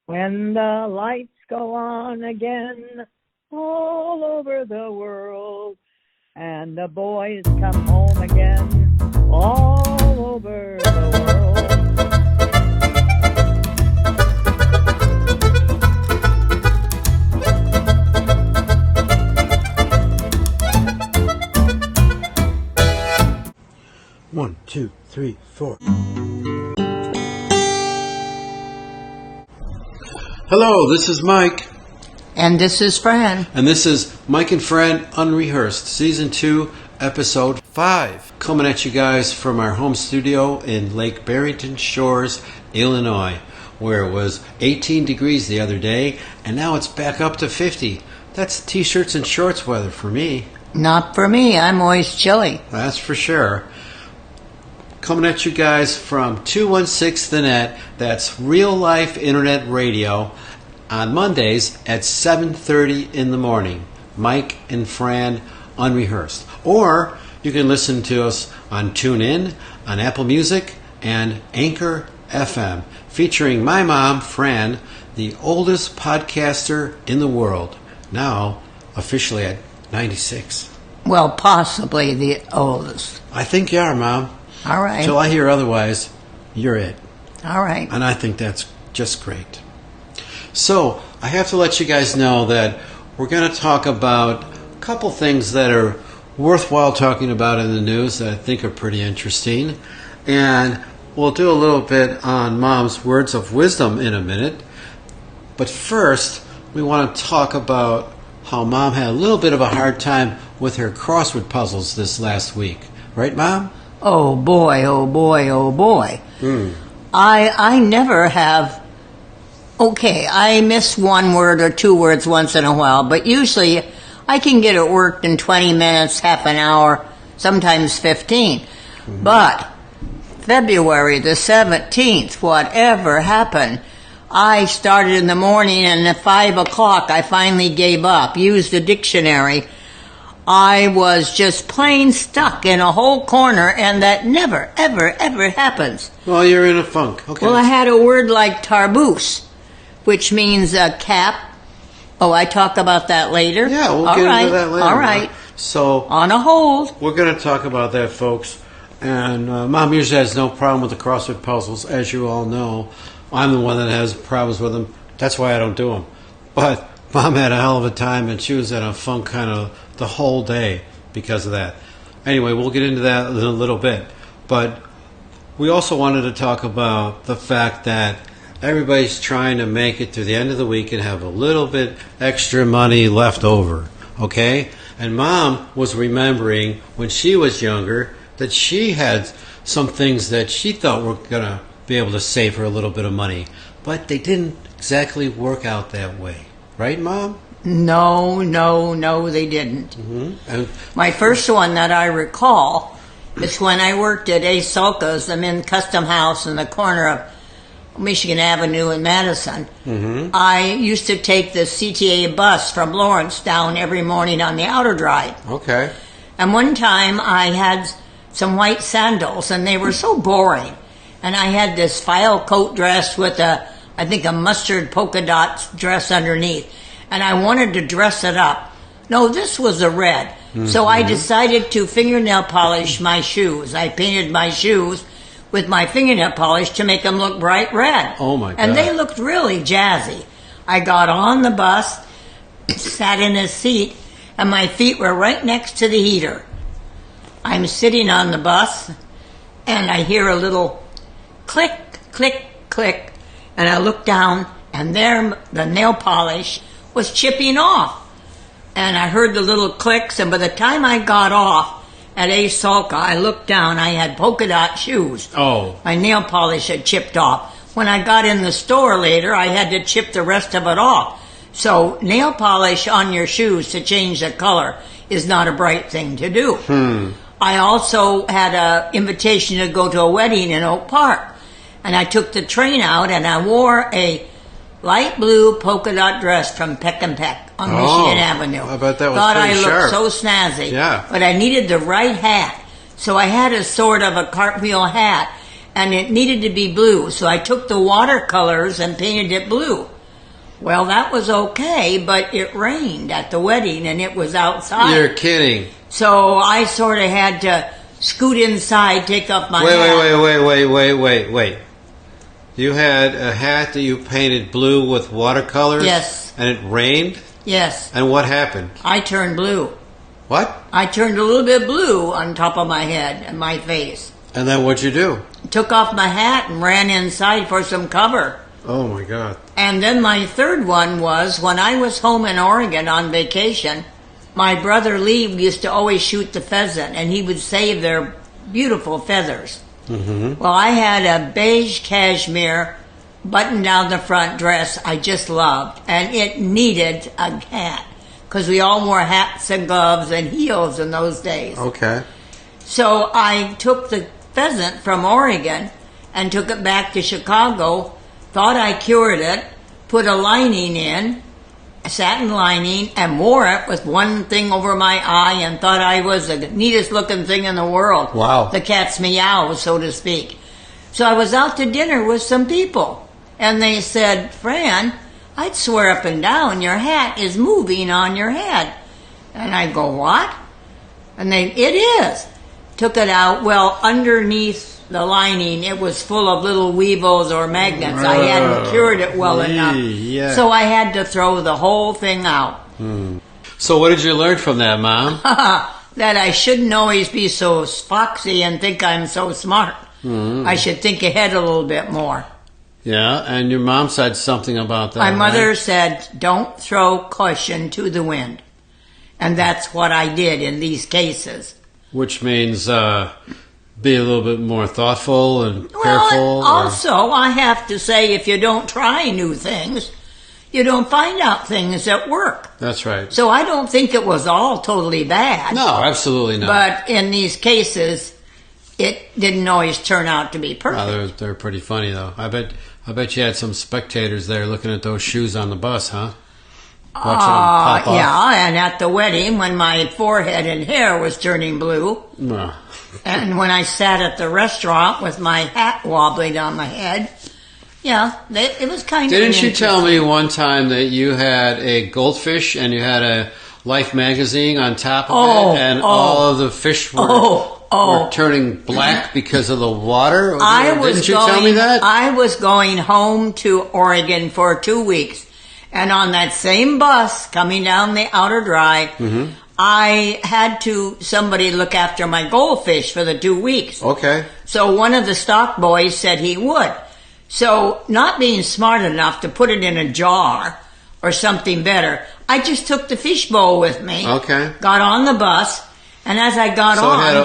When the lights go on again all over the world, and the boys come home again all over the world. 1, 2, 3, 4. Hello, this is Mike. And this is Fran. And this is Mike and Fran Unrehearsed, Season 2, Episode 5. Coming at you guys from our home studio in Lake Barrington Shores, Illinois, where it was 18 degrees the other day, and now it's back up to 50. That's t-shirts and shorts weather for me. Not for me. I'm always chilly. That's for sure. Coming at you guys from 216 The Net, that's real life internet radio, on Mondays at 7:30 in the morning. Mike and Fran Unrehearsed. Or you can listen to us on TuneIn, on Apple Music, and Anchor FM, featuring my mom, Fran, the oldest podcaster in the world, now officially at 96. Well, possibly the oldest. I think you are, Mom. All right. Till I hear otherwise, you're it. All right. And I think that's just great. So, I have to let you guys know that we're going to talk about a couple things that are worthwhile talking about in the news that I think are pretty interesting. And we'll do a little bit on Mom's words of wisdom in a minute. But first, we want to talk about how Mom had a little bit of a hard time with her crossword puzzles this last week. Right, Mom? Oh boy, oh boy, oh boy. I never have. Okay, I miss one word or two words once in a while, but usually I can get it worked in 20 minutes, half an hour, sometimes 15. But February the 17th, whatever happened, I started in the morning, and at 5 o'clock I finally gave up, used a dictionary. I was just plain stuck in a whole corner, and that never, ever, ever happens. Well, you're in a funk. Okay. Well, I had a word like tarboose, which means a cap. Oh, I talk about that later? Yeah, we'll get into that later. All right. So, on a hold. We're going to talk about that, folks. And Mom usually has no problem with the crossword puzzles, as you all know. I'm the one that has problems with them. That's why I don't do them. But Mom had a hell of a time, and she was in a funk kind of the whole day because of that. Anyway, we'll get into that in a little bit. But we also wanted to talk about the fact that everybody's trying to make it to the end of the week and have a little bit extra money left over, okay? And Mom was remembering when she was younger that she had some things that she thought were going to be able to save her a little bit of money, but they didn't exactly work out that way. Right, Mom? No, they didn't. And my first one that I recall is when I worked at A. Solka's. I'm in Custom House in the corner of Michigan Avenue in Madison. I used to take the CTA bus from Lawrence down every morning on the outer drive. Okay. And one time I had some white sandals, and they were so boring. And I had this file coat dress with a mustard polka dot dress underneath. And I wanted to dress it up. No, this was a red. So I decided to fingernail polish my shoes. I painted my shoes with my fingernail polish to make them look bright red. Oh, my God. And they looked really jazzy. I got on the bus, sat in a seat, and my feet were right next to the heater. I'm sitting on the bus, and I hear a little click, click, click. And I look down, and there the nail polish was chipping off. And I heard the little clicks, and by the time I got off at A. Solka, I looked down, I had polka dot shoes. Oh. My nail polish had chipped off. When I got in the store later, I had to chip the rest of it off. So nail polish on your shoes to change the color is not a bright thing to do. I also had an invitation to go to a wedding in Oak Park. And I took the train out, and I wore a light blue polka dot dress from Peck and Peck on Michigan Avenue. I bet that was Thought pretty I sharp. looked so snazzy. Yeah. But I needed the right hat. So I had a sort of a cartwheel hat. and it needed to be blue. So I took the watercolors and painted it blue. Well, that was okay, but it rained at the wedding and it was outside. You're kidding. So I sort of had to scoot inside, take off my hat. Wait. You had a hat that you painted blue with watercolors? Yes. And it rained? Yes. And what happened? I turned blue. What? I turned a little bit blue on top of my head and my face. And then what'd you do? Took off my hat and ran inside for some cover. Oh my God. And then my third one was when I was home in Oregon on vacation, my brother Lee used to always shoot the pheasant and he would save their beautiful feathers. Mm-hmm. Well, I had a beige cashmere button down the front dress I just loved, and it needed a hat because we all wore hats and gloves and heels in those days. Okay. So I took the pheasant from Oregon and took it back to Chicago, thought I cured it, put a lining in, a satin lining, and wore it with one thing over my eye and thought I was the neatest looking thing in the world. Wow. The cat's meow, so to speak. So I was out to dinner with some people, and they said, Fran, I'd swear up and down your hat is moving on your head. And I go, what? And it is. Took it out. Well, underneath the lining, it was full of little weevils or magnets. I hadn't cured it well enough. Yeah. So I had to throw the whole thing out. So what did you learn from that, Mom? That I shouldn't always be so foxy and think I'm so smart. I should think ahead a little bit more. Yeah, and your mom said something about that. My mother right? said, don't throw caution to the wind. And that's what I did in these cases. Which means be a little bit more thoughtful and Well, careful. also, I have to say, if you don't try new things, you don't find out things that work. That's right. So I don't think it was all totally bad. No, absolutely not. But in these cases, it didn't always turn out to be perfect. Oh, they're pretty funny though. I bet you had some spectators there looking at those shoes on the bus, huh? Watching them pop off. Yeah, and at the wedding, when my forehead and hair was turning blue, and when I sat at the restaurant with my hat wobbling on my head, yeah, it was kind of. Didn't you tell me one time that you had a goldfish and you had a Life magazine on top of it, and all of the fish were turning black because of the water? Didn't you tell me that? I was going home to Oregon for 2 weeks. And on that same bus coming down the outer drive, I had somebody look after my goldfish for the 2 weeks. Okay. So one of the stock boys said he would. So not being smart enough to put it in a jar or something better, I just took the fish bowl with me. Okay. Got on the bus, and as I got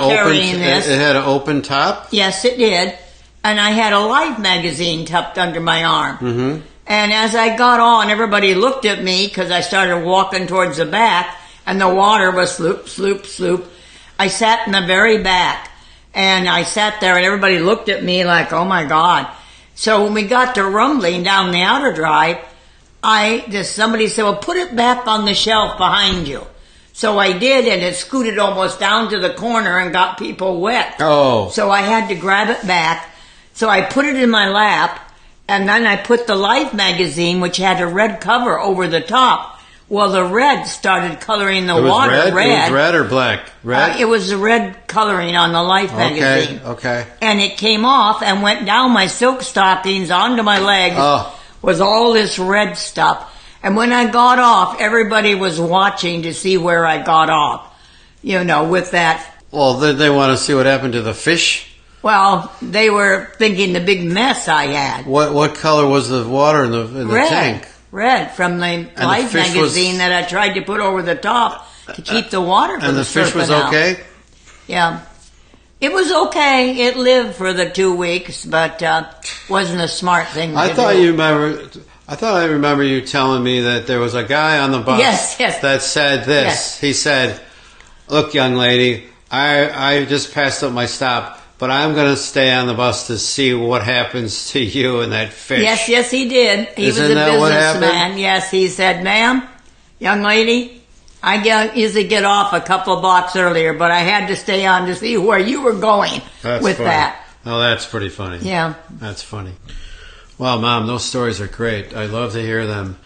carrying this. It had an open top? Yes, it did. And I had a Life magazine tucked under my arm. Mm-hmm. And as I got on, everybody looked at me because I started walking towards the back, and the water was sloop, sloop, sloop. I sat in the very back, and I sat there, and everybody looked at me like, oh my God. So when we got to rumbling down the outer drive, somebody said, well, put it back on the shelf behind you. So I did, and it scooted almost down to the corner and got people wet. Oh. So I had to grab it back. So I put it in my lap. And then I put the Life magazine, which had a red cover over the top. Well, the red started coloring the water red. It was red or black? Red? It was the red coloring on the Life magazine. Okay. And it came off and went down my silk stockings onto my legs with all this red stuff. And when I got off, everybody was watching to see where I got off, with that. Well, they want to see what happened to the fish? Well, they were thinking the big mess I had. What color was the water in the tank? Red, from the Life magazine that I tried to put over the top to keep the water from And the fish was okay? Out. Yeah. It was okay. It lived for the 2 weeks, but wasn't a smart thing to do. I thought I remember you telling me that there was a guy on the bus that said this. Yes. He said, look, young lady, I just passed up my stop, but I'm going to stay on the bus to see what happens to you and that fish. Yes, he did. He was a businessman. Yes, he said, ma'am, young lady, I usually get off a couple of blocks earlier, but I had to stay on to see where you were going That's with funny. that. Oh, that's pretty funny. Yeah. That's funny. Well, Mom, those stories are great. I love to hear them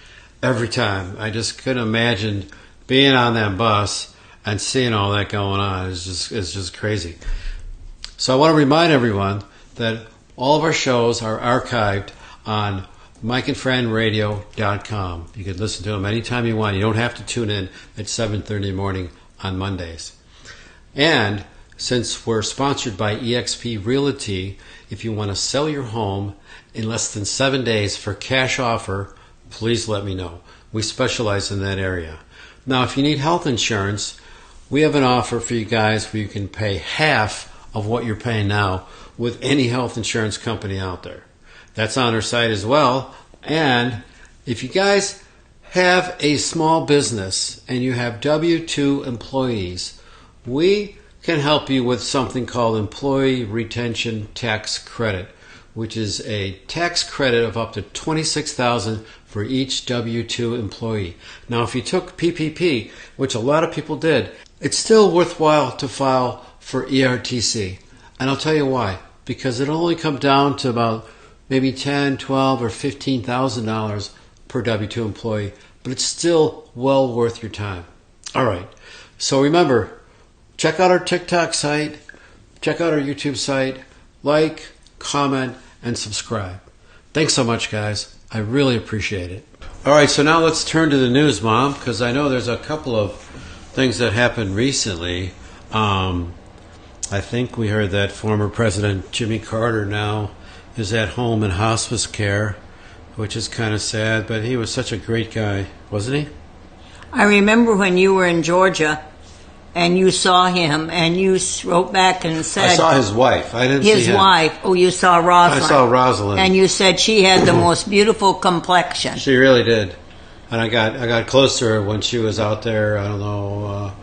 every time. I just couldn't imagine being on that bus and seeing all that going on. It's just crazy. So I want to remind everyone that all of our shows are archived on MikeandFranRadio.com. You can listen to them anytime you want. You don't have to tune in at 7:30 in the morning on Mondays. And since we're sponsored by eXp Realty, if you want to sell your home in less than 7 days for cash offer, please let me know. We specialize in that area. Now, if you need health insurance, we have an offer for you guys where you can pay half of what you're paying now with any health insurance company out there. That's on our site as well. And if you guys have a small business and you have W-2 employees, we can help you with something called Employee Retention Tax Credit, which is a tax credit of up to $26,000 for each W-2 employee. Now, if you took PPP, which a lot of people did, it's still worthwhile to file for ERTC. And I'll tell you why. Because it'll only come down to about maybe $10,000, $12,000, or $15,000 per W-2 employee, but it's still well worth your time. All right. So remember, check out our TikTok site, check out our YouTube site, like, comment, and subscribe. Thanks so much, guys. I really appreciate it. All right, so now let's turn to the news, Mom, because I know there's a couple of things that happened recently. I think we heard that former President Jimmy Carter now is at home in hospice care, which is kind of sad, but he was such a great guy, wasn't he? I remember when you were in Georgia and you saw him and you wrote back and said... I saw his wife. I didn't see him. His wife. Oh, you saw Rosalind. I saw Rosalind. And you said she had the most beautiful complexion. She really did. And I got close to her when she was out there. I don't know,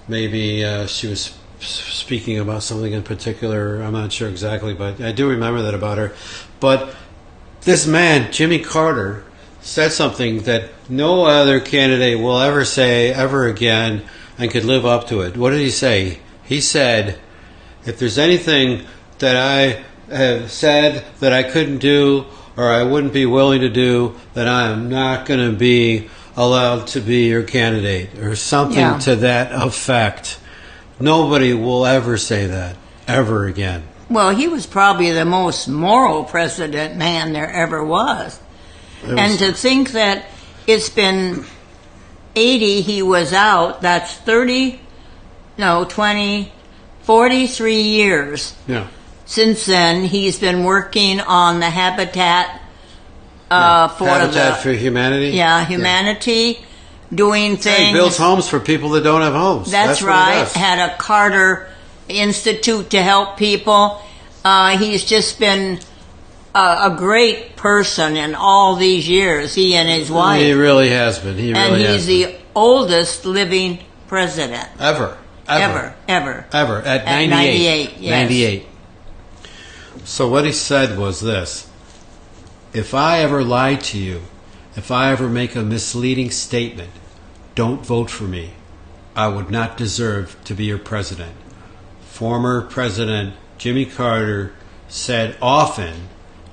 maybe she was speaking about something in particular. I'm not sure exactly, but I do remember that about her. But this man, Jimmy Carter, said something that no other candidate will ever say ever again and could live up to it. What did he say? He said, if there's anything that I have said that I couldn't do or I wouldn't be willing to do, then I am not going to be allowed to be your candidate, or something to that effect. Nobody will ever say that, ever again. Well, he was probably the most moral president man there ever was. And to think that it's been 80 he was out, that's 43 years. Yeah. Since then, he's been working on the Habitat for Humanity. Yeah, humanity, doing things. He builds homes for people that don't have homes. That's right. Had a Carter Institute to help people. He's just been a great person in all these years, he and his wife. He really has been. And he's the oldest living president. Ever. At 98. Yes. 98. So what he said was this: if I ever lie to you, if I ever make a misleading statement, don't vote for me. I would not deserve to be your president. Former President Jimmy Carter said often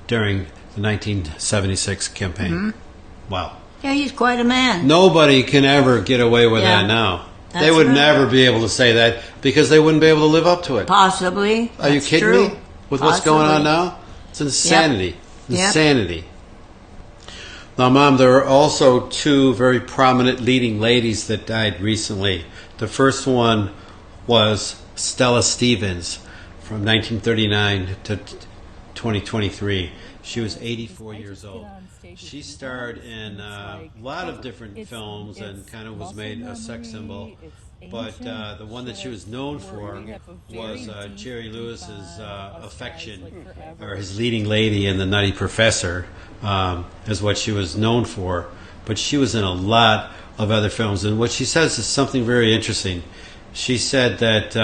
during the 1976 campaign. Mm-hmm. Wow. Yeah, he's quite a man. Nobody can ever get away with that now. They would never be able to say that because they wouldn't be able to live up to it. Possibly. Are you kidding me? With what's going on now? It's insanity. Yep. Insanity. Now, Mom, there are also two very prominent leading ladies that died recently. The first one was Stella Stevens from 1939 to 2023. She was 84 years old. She starred in a lot of different films and kind of was made a sex symbol. But the one that she was known for was Jerry Lewis's affection, or his leading lady in The Nutty Professor, is what she was known for. But she was in a lot of other films. And what she says is something very interesting. She said that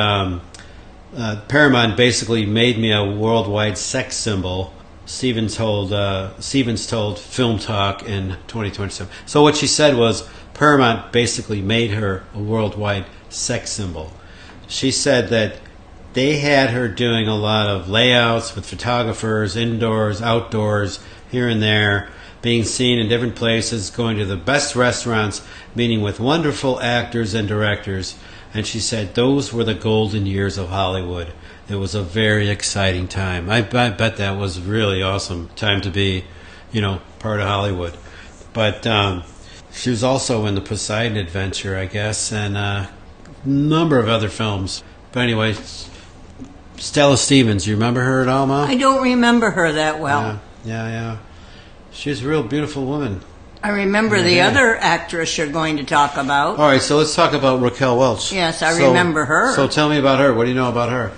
Paramount basically made me a worldwide sex symbol. Stevens told Film Talk in 2027. So what she said was Paramount basically made her a worldwide sex symbol. She said that they had her doing a lot of layouts with photographers, indoors, outdoors, here and there, being seen in different places, going to the best restaurants, meeting with wonderful actors and directors. And she said those were the golden years of Hollywood. It was a very exciting time. I bet that was really awesome time to be, part of Hollywood. But she was also in the Poseidon Adventure, I guess, and a number of other films. But anyway, Stella Stevens, you remember her at all, Ma? I don't remember her that well. Yeah. She's a real beautiful woman. I remember the other actress you're going to talk about. All right, so let's talk about Raquel Welch. Yes, I remember her. So tell me about her. What do you know about her?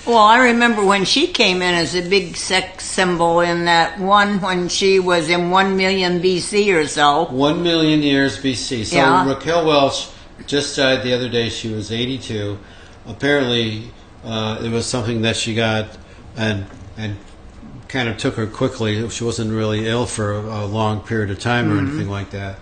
Well, I remember when she came in as a big sex symbol in that one when she was in 1 million BC or so. 1 million years BC. So Yeah. Raquel Welch just died the other day. She was 82. Apparently, it was something that she got and kind of took her quickly. She wasn't really ill for a long period of time or anything like that.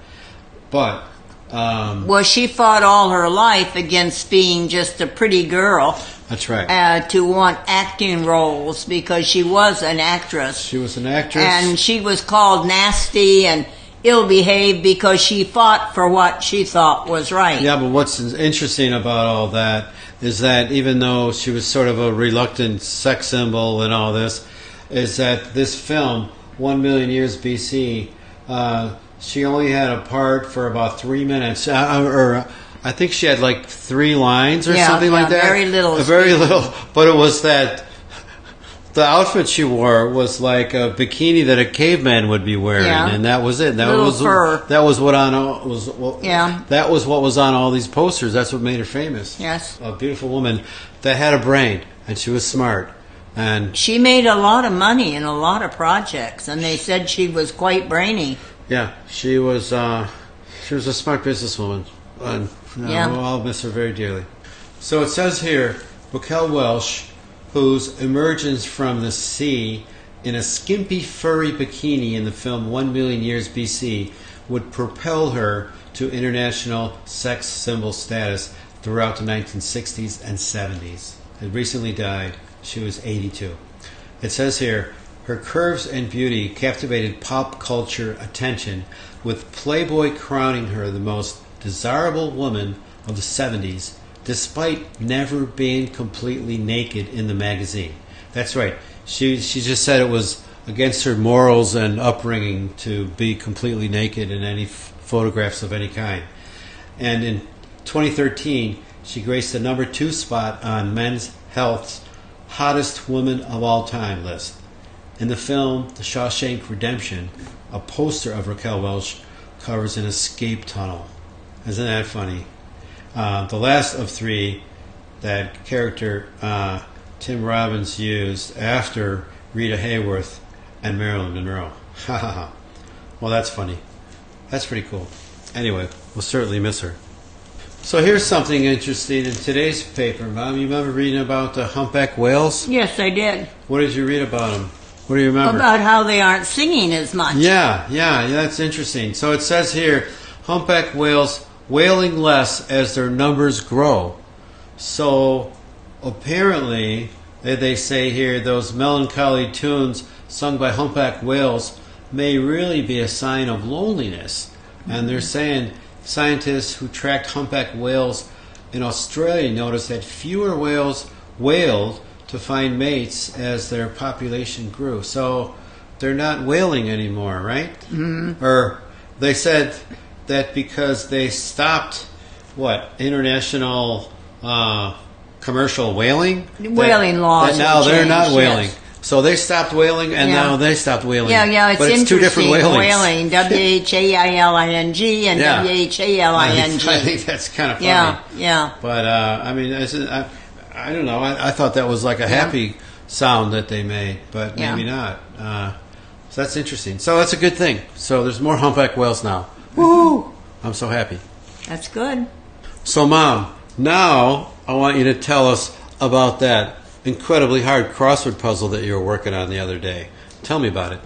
But Well, she fought all her life against being just a pretty girl. That's right. To want acting roles because she was an actress. She was an actress. And she was called nasty and ill-behaved because she fought for what she thought was right. Yeah, but what's interesting about all that is that even though she was sort of a reluctant sex symbol and all this, is that this film, 1 million years BC, she only had a part for about 3 minutes, or I think she had like 3 lines or something like that. Very little. Very little. But it was that the outfit she wore was like a bikini that a caveman would be wearing, and that was it. That was fur. That was what That was what was on all these posters. That's what made her famous. Yes. A beautiful woman that had a brain and she was smart. And she made a lot of money in a lot of projects, and they said she was quite brainy. Yeah, she was a smart businesswoman, and I'll miss her very dearly. So it says here, Raquel Welch, whose emergence from the sea in a skimpy furry bikini in the film 1 million years BC would propel her to international sex symbol status throughout the 1960s and 70s. Had recently died. She was 82. It says here, her curves and beauty captivated pop culture attention, with Playboy crowning her the most desirable woman of the 70s, despite never being completely naked in the magazine. That's right. She just said it was against her morals and upbringing to be completely naked in any photographs of any kind. And in 2013, she graced the number 2 spot on Men's Health's Hottest Woman of All Time list. In the film The Shawshank Redemption, a poster of Raquel Welch covers an escape tunnel. Isn't that funny? The last of 3 that character Tim Robbins used after Rita Hayworth and Marilyn Monroe. Ha ha ha. Well, that's funny. That's pretty cool. Anyway, we'll certainly miss her. So here's something interesting in today's paper, Mom. You remember reading about the humpback whales? Yes, I did. What did you read about them? What do you remember? About how they aren't singing as much. Yeah, that's interesting. So it says here, humpback whales whaling less as their numbers grow. So apparently, they say here, those melancholy tunes sung by humpback whales may really be a sign of loneliness. And they're saying scientists who tracked humpback whales in Australia noticed that fewer whales whaled to find mates as their population grew. So they're not whaling anymore, right? Mm-hmm. Or they said that because they stopped, international commercial whaling? Whaling laws. That now they're not whaling. Yes. So they stopped whaling, and now they stopped whaling. Yeah, it's but it's interesting. 2 different whalings. Whaling, W-H-A-I-L-I-N-G and W-H-A-L-I-N-G. I think that's kind of funny. Yeah. But, I don't know. I thought that was like a happy sound that they made, but maybe not. So that's interesting. So that's a good thing. So there's more humpback whales now. Woohoo! I'm so happy. That's good. So, Mom, now I want you to tell us about that incredibly hard crossword puzzle that you were working on the other day. Tell me about it.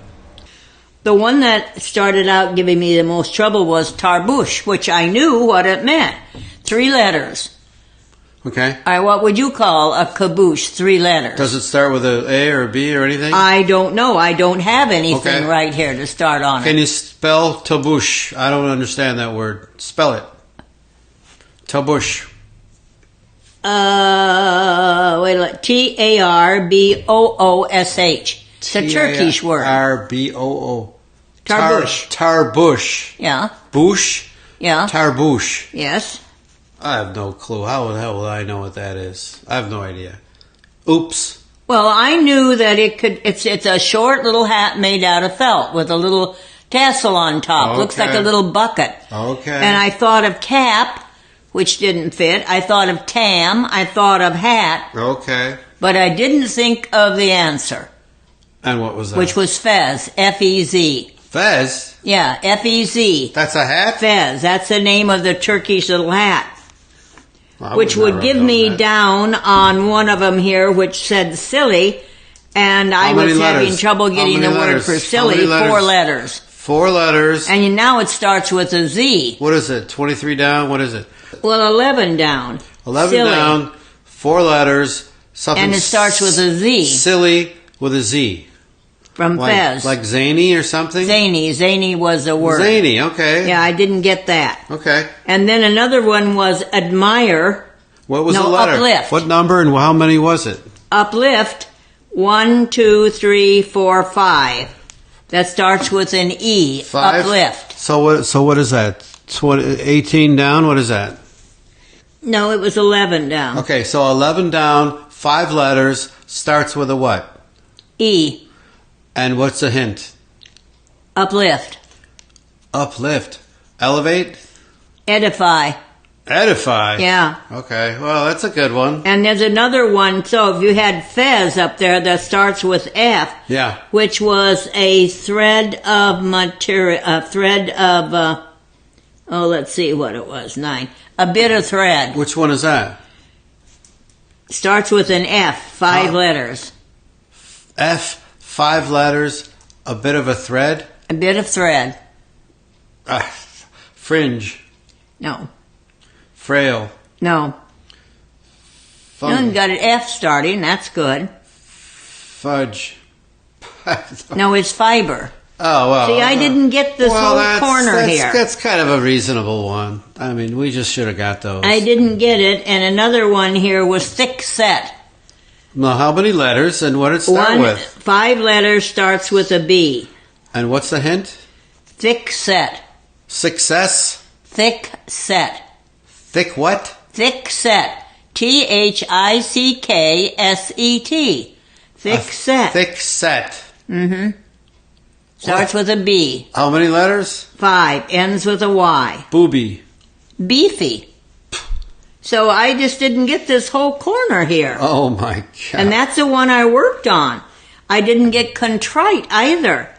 The one that started out giving me the most trouble was tarbouche, which I knew what it meant. 3 letters. Okay. All right, what would you call a caboose? 3 letters. Does it start with a A or a B or anything? I don't know. I don't have anything Okay. right here to start on Can it. you spell tabush? I don't understand that word. Spell it. Tabush. Wait, Tarboosh. It's a Turkish word. Tarboo. Tarbush. Tarbush. Yeah. Bush. Yeah. Tarbush. Yes. I have no clue. How the hell will I know what that is? I have no idea. Oops. Well, I knew that it's a short little hat made out of felt with a little tassel on top. Looks like a Okay. little bucket. Okay. And I thought of cap, which didn't fit. I thought of tam. I thought of hat. Okay. But I didn't think of the answer, And what was that? which was fez. F-E-Z. Fez. Yeah, F-E-Z. That's a hat? Fez. That's the name of the Turkish little hat. Well, I Which never would give have known me that. down on one of them here, which said silly, and I How many was having letters? trouble How getting many the word letters? for How silly. many letters? 4 letters. 4 letters. And now it starts with a Z. What is it? 23 down? What is it? Well, 11 down. 11 silly. down, 4 letters, something. And it starts with a Z. Silly with a Z. From Fez. Like zany or something? Zany. Zany was a word. Zany, okay. Yeah, I didn't get that. Okay. And then another one was admire. What was No, the letter? uplift. What number and how many was it? Uplift. 1, 2, 3, 4, 5. That starts with an E. 5? Uplift. So what is that? 18 down? What is that? No, it was 11 down. Okay, so 11 down, 5 letters, starts with a what? E. And what's the hint? Uplift. Uplift. Elevate? Edify. Edify? Yeah. Okay, well, that's a good one. And there's another one. So if you had fez up there that starts with F, Yeah. which was a thread of material, let's see what it was, 9. A bit of thread. Which one is that? Starts with an F, 5 Oh. letters. F, 5 letters, a bit of a thread? A bit of thread. Fringe. No. Frail. No. You got an F starting, that's good. Fudge. No, it's fiber. Oh, well. See, I didn't get this whole corner here. That's kind of a reasonable one. I mean, we just should have got those. I didn't get it, and another one here was thick set. Now, how many letters and what did it start with? 5 letters starts with a B. And what's the hint? Thick set. Success? Thick set. Thick what? Thick set. Thickset. Thick set. Thick set. Starts with a B. How many letters? 5. Ends with a Y. Booby. Beefy. So I just didn't get this whole corner here. Oh, my God. And that's the one I worked on. I didn't get contrite either.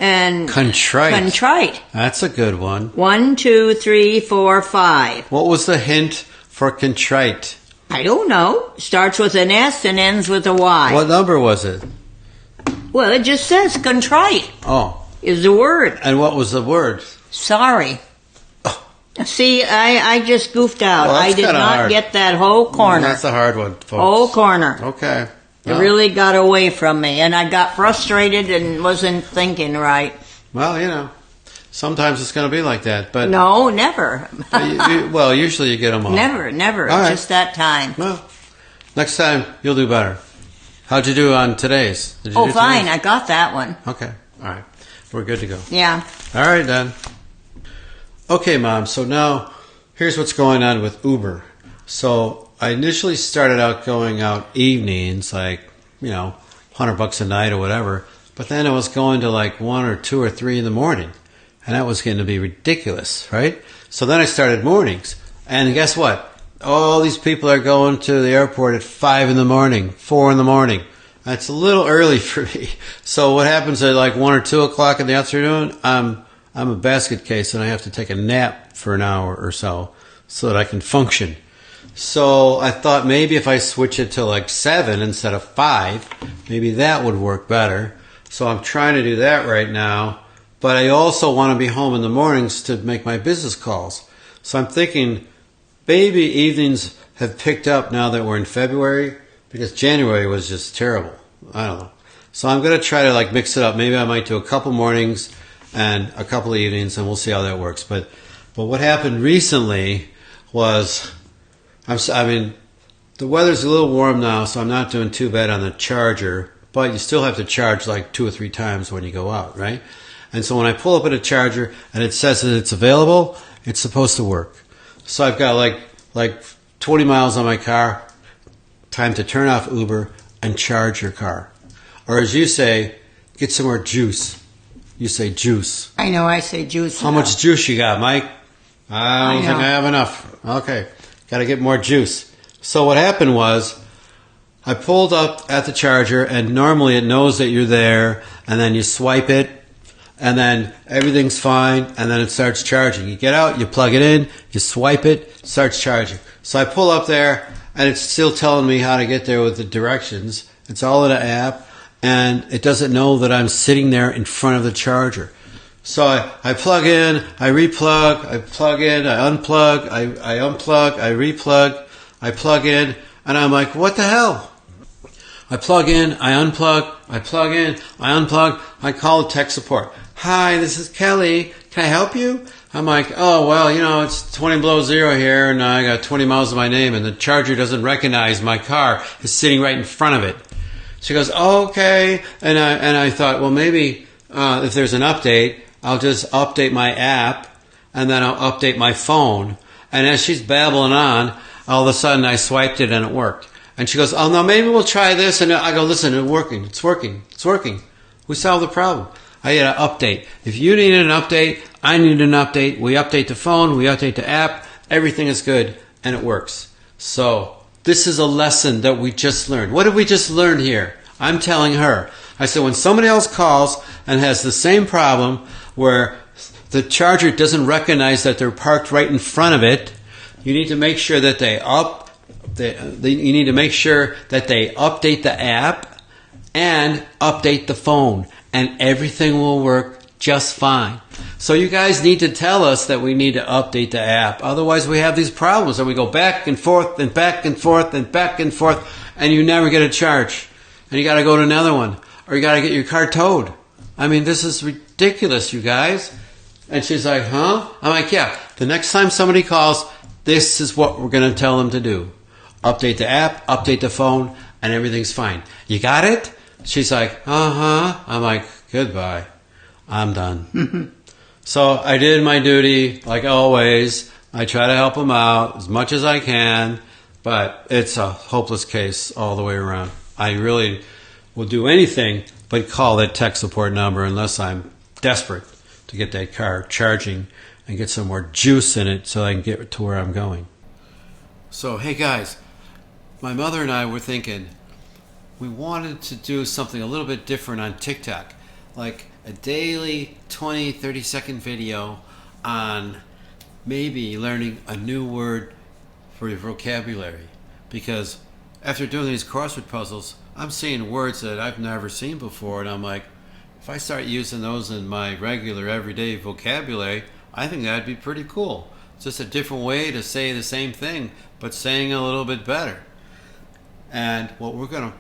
And Contrite. Contrite. That's a good one. 1, 2, 3, 4, 5. What was the hint for contrite? I don't know. Starts with an S and ends with a Y. What number was it? Well, it just says contrite Oh. is the word. And what was the word? Sorry. See, I just goofed out. Well, I that's did kinda not hard. get that whole corner. That's a hard one, folks. Whole corner. Okay. It really got away from me, and I got frustrated and wasn't thinking right. Well, you know, sometimes it's going to be like that, but No, never. well, usually you get them all. Never. All right. Just that time. Well, next time you'll do better. How'd you do on today's? Did you Oh, do fine. today's? I got that one. Okay. All right. We're good to go. Yeah. All right, then. Okay, Mom. So now, here's what's going on with Uber. So I initially started out going out evenings, like, you know, $100 a night or whatever. But then I was going to like 1 or 2 or 3 in the morning. And that was going to be ridiculous, right? So then I started mornings. And guess what? All these people are going to the airport at 5 in the morning, 4 in the morning. That's a little early for me. So what happens at like 1 or 2 o'clock in the afternoon? I'm a basket case and I have to take a nap for an hour or so that I can function. So I thought maybe if I switch it to like 7 instead of 5, maybe that would work better. So I'm trying to do that right now. But I also want to be home in the mornings to make my business calls. So I'm thinking maybe evenings have picked up now that we're in February, because January was just terrible. I don't know. So I'm going to try to like mix it up. Maybe I might do a couple mornings and a couple of evenings, and we'll see how that works. But what happened recently was, I mean, the weather's a little warm now, so I'm not doing too bad on the charger. But you still have to charge like 2 or 3 times when you go out, right? And so when I pull up at a charger and it says that it's available, it's supposed to work. So I've got like 20 miles on my car. Time to turn off Uber and charge your car. Or as you say, get some more juice. You say juice. I know, I say juice. How much juice you got, Mike? I don't think I have enough. Okay, got to get more juice. So what happened was, I pulled up at the charger, and normally it knows that you're there, and then you swipe it, and then everything's fine, and then it starts charging. You get out, you plug it in, you swipe it, it starts charging. So I pull up there, and it's still telling me how to get there with the directions. It's all in an app, and it doesn't know that I'm sitting there in front of the charger. So I plug in, I replug, I plug in, I unplug, I unplug, I replug, I plug in, and I'm like, what the hell? I plug in, I unplug, I plug in, I unplug, I call tech support. Hi, this is Kelly. Can I help you? I'm like, oh, well, you know, it's 20 below zero here, and I got 20 miles of my name, and the charger doesn't recognize my car is sitting right in front of it. She goes, oh, okay. And I thought, well, maybe if there's an update, I'll just update my app, and then I'll update my phone. And as she's babbling on, all of a sudden I swiped it and it worked. And she goes, oh, no, maybe we'll try this. And I go, listen, it's working. It's working. It's working. We solved the problem. I had an update. If you need an update, I need an update. We update the phone. We update the app. Everything is good. And it works. So this is a lesson that we just learned. What did we just learn here? I'm telling her. I said, when somebody else calls and has the same problem where the charger doesn't recognize that they're parked right in front of it, you need to make sure that you need to make sure that they update the app and update the phone, and everything will work just fine. So you guys need to tell us that we need to update the app. Otherwise we have these problems, and we go back and forth and back and forth and back and forth, and you never get a charge. And you got to go to another one, or you got to get your car towed. I mean, this is ridiculous, you guys. And she's like, huh? I'm like, yeah. The next time somebody calls, this is what we're going to tell them to do. Update the app, update the phone, and everything's fine. You got it? She's like, uh-huh. I'm like, goodbye. I'm done. So I did my duty, like always. I try to help them out as much as I can, but it's a hopeless case all the way around. I really will do anything but call that tech support number unless I'm desperate to get that car charging and get some more juice in it so I can get to where I'm going. So, hey guys, my mother and I were thinking we wanted to do something a little bit different on TikTok, like a daily 20, 30-second video on maybe learning a new word for your vocabulary. Because after doing these crossword puzzles, I'm seeing words that I've never seen before, and I'm like, if I start using those in my regular everyday vocabulary, I think that'd be pretty cool. It's just a different way to say the same thing, but saying it a little bit better. And what we're gonna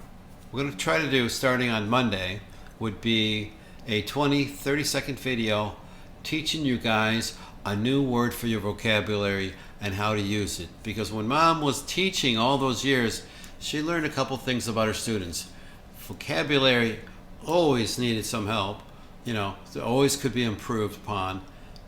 try to do starting on Monday would be a 20, 30-second video teaching you guys a new word for your vocabulary and how to use it. Because when Mom was teaching all those years, she learned a couple things about her students. Vocabulary always needed some help, it always could be improved upon.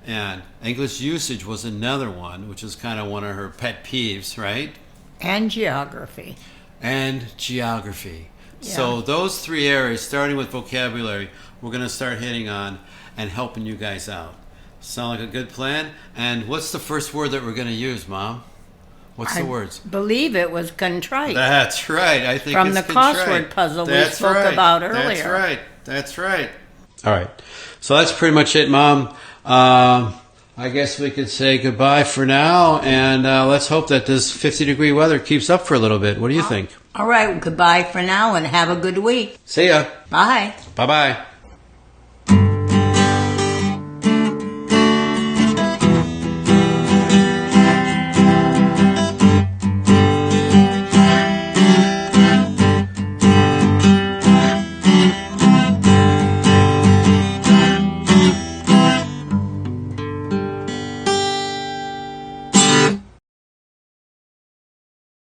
And English usage was another one, which is kind of one of her pet peeves, right? And geography. And geography. Yeah. So those 3 areas, starting with vocabulary, we're going to start hitting on and helping you guys out. Sound like a good plan? And what's the first word that we're going to use, Mom? What's the words? Believe it was contrite. That's right. I think from it's the contrite. Crossword puzzle we spoke about earlier. That's right. All right. So that's pretty much it, Mom. I guess we could say goodbye for now, and let's hope that this 50-degree weather keeps up for a little bit. What do you think? All right. Goodbye for now, and have a good week. See ya. Bye. Bye-bye.